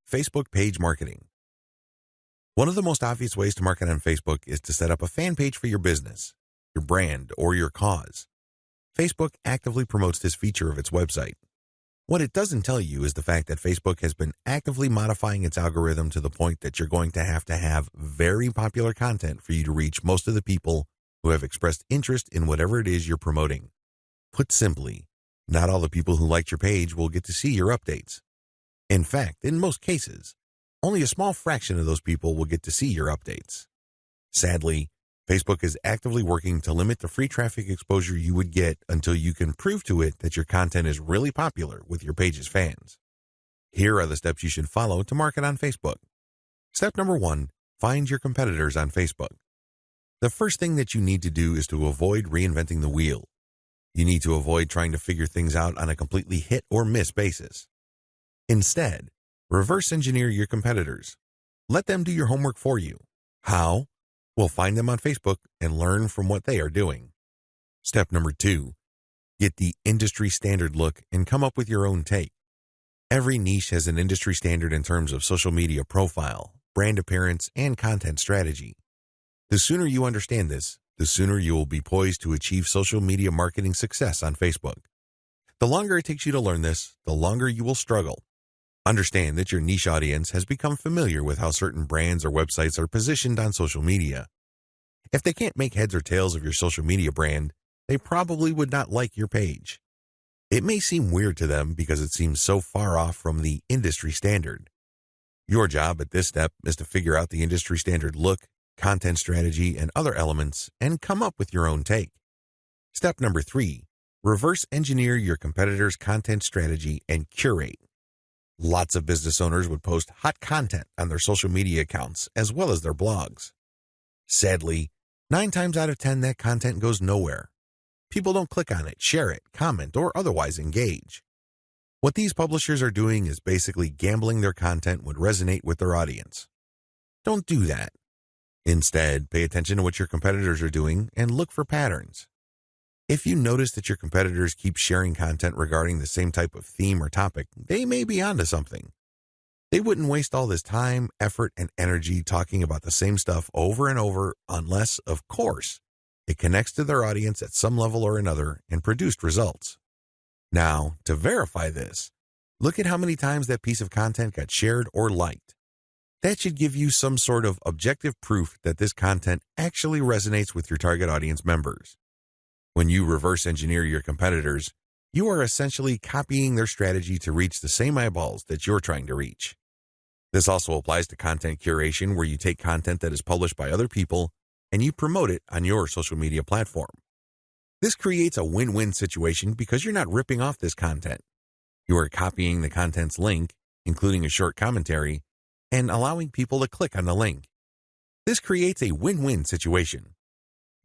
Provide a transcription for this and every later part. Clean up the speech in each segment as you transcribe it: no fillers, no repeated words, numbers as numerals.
Facebook page marketing. One of the most obvious ways to market on Facebook is to set up a fan page for your business, your brand, or your cause. Facebook actively promotes this feature of its website. What it doesn't tell you is the fact that Facebook has been actively modifying its algorithm to the point that you're going to have very popular content for you to reach most of the people who have expressed interest in whatever it is you're promoting. Put simply, not all the people who liked your page will get to see your updates. In fact, in most cases, only a small fraction of those people will get to see your updates. Sadly, Facebook is actively working to limit the free traffic exposure you would get until you can prove to it that your content is really popular with your page's fans. Here are the steps you should follow to market on Facebook. Step number 1, find your competitors on Facebook. The first thing that you need to do is to avoid reinventing the wheel. You need to avoid trying to figure things out on a completely hit or miss basis. Instead, reverse engineer your competitors. Let them do your homework for you. How? Well, find them on Facebook and learn from what they are doing. Step number 2, get the industry standard look and come up with your own take. Every niche has an industry standard in terms of social media profile, brand appearance, and content strategy. The sooner you understand this, the sooner you will be poised to achieve social media marketing success on Facebook. The longer it takes you to learn this, the longer you will struggle. Understand that your niche audience has become familiar with how certain brands or websites are positioned on social media. If they can't make heads or tails of your social media brand, they probably would not like your page. It may seem weird to them because it seems so far off from the industry standard. Your job at this step is to figure out the industry standard look, content strategy, and other elements and come up with your own take. Step number 3, reverse engineer your competitors' content strategy and curate. Lots of business owners would post hot content on their social media accounts as well as their blogs. Sadly, 9 times out of 10 that content goes nowhere. People don't click on it, share it, comment, or otherwise engage. What these publishers are doing is basically gambling their content would resonate with their audience. Don't do that. Instead, pay attention to what your competitors are doing and look for patterns. If you notice that your competitors keep sharing content regarding the same type of theme or topic, they may be onto something. They wouldn't waste all this time, effort, and energy talking about the same stuff over and over unless, of course, it connects to their audience at some level or another and produced results. Now, to verify this, look at how many times that piece of content got shared or liked. That should give you some sort of objective proof that this content actually resonates with your target audience members. When you reverse engineer your competitors, you are essentially copying their strategy to reach the same eyeballs that you're trying to reach. This also applies to content curation, where you take content that is published by other people and you promote it on your social media platform. This creates a win-win situation because you're not ripping off this content. You are copying the content's link, including a short commentary, and allowing people to click on the link. This creates a win-win situation.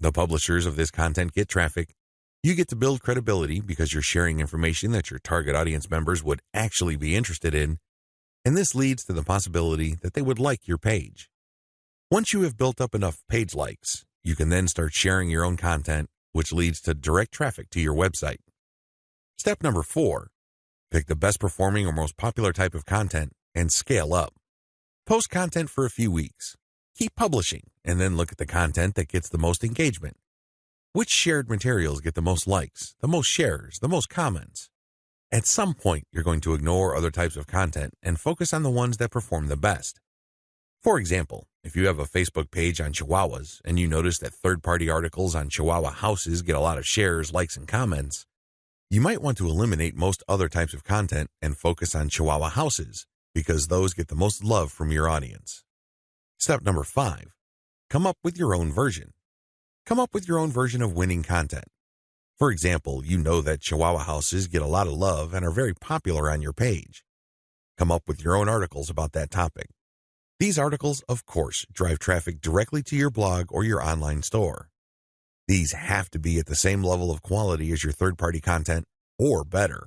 The publishers of this content get traffic. You get to build credibility because you're sharing information that your target audience members would actually be interested in, and this leads to the possibility that they would like your page. Once you have built up enough page likes, you can then start sharing your own content, which leads to direct traffic to your website. Step number 4, pick the best performing or most popular type of content and scale up. Post content for a few weeks. Keep publishing, and then look at the content that gets the most engagement. Which shared materials get the most likes, the most shares, the most comments? At some point, you're going to ignore other types of content and focus on the ones that perform the best. For example, if you have a Facebook page on Chihuahuas and you notice that third-party articles on Chihuahua houses get a lot of shares, likes, and comments, you might want to eliminate most other types of content and focus on Chihuahua houses because those get the most love from your audience. Step number 5, come up with your own version. Come up with your own version of winning content. For example, you know that Chihuahua houses get a lot of love and are very popular on your page. Come up with your own articles about that topic. These articles, of course, drive traffic directly to your blog or your online store. These have to be at the same level of quality as your third-party content, or better.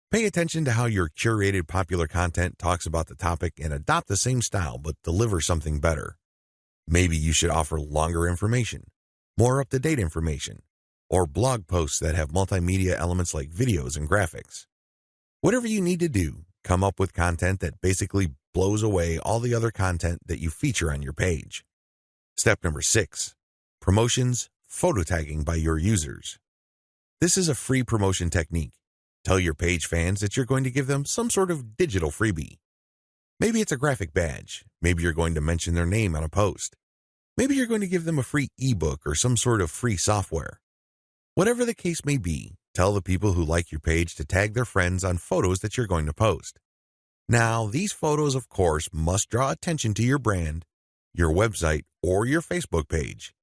Pay attention to how your curated popular content talks about the topic and adopt the same style but deliver something better. Maybe you should offer longer information, more up-to-date information, or blog posts that have multimedia elements like videos and graphics. Whatever you need to do, come up with content that basically blows away all the other content that you feature on your page. Step number 6, promotions, photo tagging by your users. This is a free promotion technique. Tell your page fans that you're going to give them some sort of digital freebie. Maybe it's a graphic badge. Maybe you're going to mention their name on a post. Maybe you're going to give them a free ebook or some sort of free software. Whatever the case may be, tell the people who like your page to tag their friends on photos that you're going to post. Now, these photos, of course, must draw attention to your brand, your website, or your Facebook page.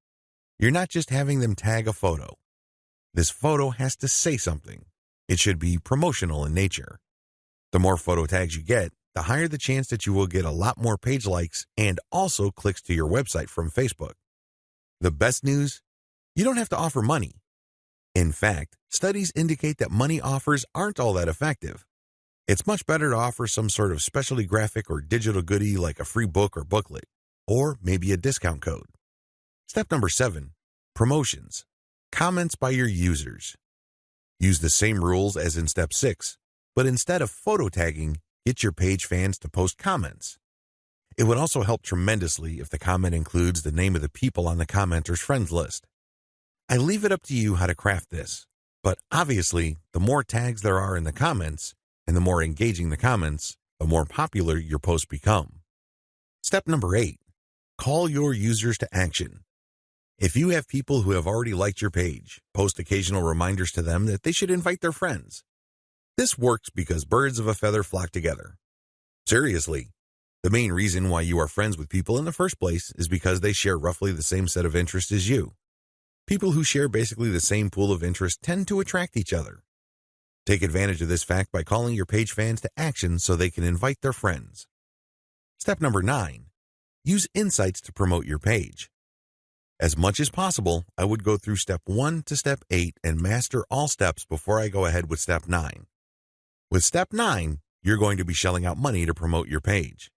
You're not just having them tag a photo. This photo has to say something. It should be promotional in nature. The more photo tags you get, the higher the chance that you will get a lot more page likes and also clicks to your website from Facebook. The best news? You don't have to offer money. In fact, studies indicate that money offers aren't all that effective. It's much better to offer some sort of specialty graphic or digital goodie like a free book or booklet, or maybe a discount code. Step number 7, promotions. Comments by your users. Use the same rules as in step 6, but instead of photo tagging, get your page fans to post comments. It would also help tremendously if the comment includes the name of the people on the commenter's friends list. I leave it up to you how to craft this, but obviously, the more tags there are in the comments, and the more engaging the comments, the more popular your posts become. Step number 8, call your users to action. If you have people who have already liked your page, post occasional reminders to them that they should invite their friends. This works because birds of a feather flock together. Seriously, the main reason why you are friends with people in the first place is because they share roughly the same set of interests as you. People who share basically the same pool of interests tend to attract each other. Take advantage of this fact by calling your page fans to action so they can invite their friends. Step number 9, use insights to promote your page. As much as possible, I would go through step 1 to step 8 and master all steps before I go ahead with step 9. With step 9, you're going to be shelling out money to promote your page.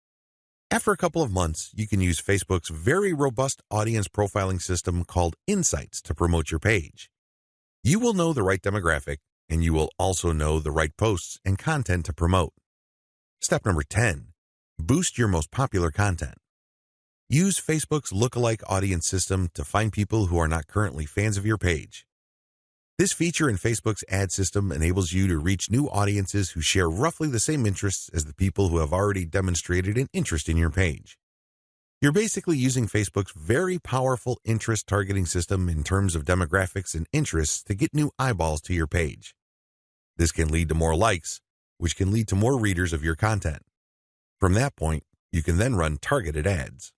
After a couple of months, you can use Facebook's very robust audience profiling system called Insights to promote your page. You will know the right demographic, and you will also know the right posts and content to promote. Step number 10, boost your most popular content. Use Facebook's lookalike audience system to find people who are not currently fans of your page. This feature in Facebook's ad system enables you to reach new audiences who share roughly the same interests as the people who have already demonstrated an interest in your page. You're basically using Facebook's very powerful interest targeting system in terms of demographics and interests to get new eyeballs to your page. This can lead to more likes, which can lead to more readers of your content. From that point, you can then run targeted ads.